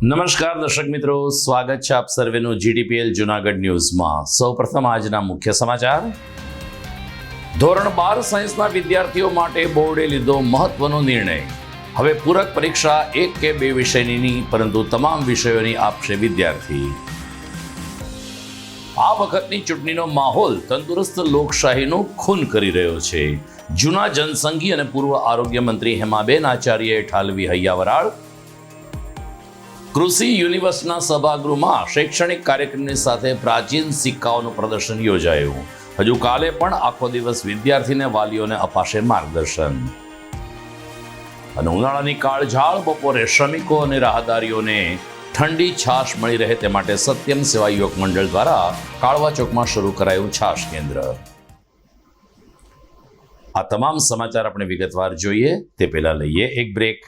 નમસ્કાર દર્શક મિત્રો, સ્વાગત છે આપ સર્વેનું જીટીપીએલ જૂનાગઢ ન્યૂઝમાં। સૌપ્રથમ આજના મુખ્ય સમાચાર। ધોરણ 12 સાયન્સના વિદ્યાર્થીઓ માટે બોર્ડે લીધો મહત્વનો નિર્ણય। હવે પૂરક પરીક્ષા એક કે બે વિષયની નહીં, પરંતુ તમામ વિષયોની આપશે વિદ્યાર્થી। આ વખતની ચૂંટણીનો માહોલ તંદુરસ્ત લોકશાહીનું ખૂન કરી રહ્યો છે। જૂના જનસંઘી અને પૂર્વ આરોગ્ય મંત્રી હેમાબેન આચાર્યએ ઠાલવી હૈયાવરાળ। કૃષિ યુનિવર્સિટીના સભાગૃહમાં શૈક્ષણિક કાર્યક્રમની સાથે પ્રાચીન સિક્કાઓનું પ્રદર્શન યોજાયું। હજુ કાલે પણ આખો દિવસ વિદ્યાર્થીને વાલીઓને અપાશે માર્ગદર્શન। અને ઉનાળાની કાળઝાળ બપોરે શ્રમિકો અને રાહદારીઓને ઠંડી છાશ મળી રહે તે માટે સત્યમ સેવા યુવક મંડળ દ્વારા કાળવા ચોકમાં શરૂ કરાયું છાશ કેન્દ્ર। આ તમામ સમાચાર આપણે વિગતવાર જોઈએ તે પહેલા લઈએ એક બ્રેક।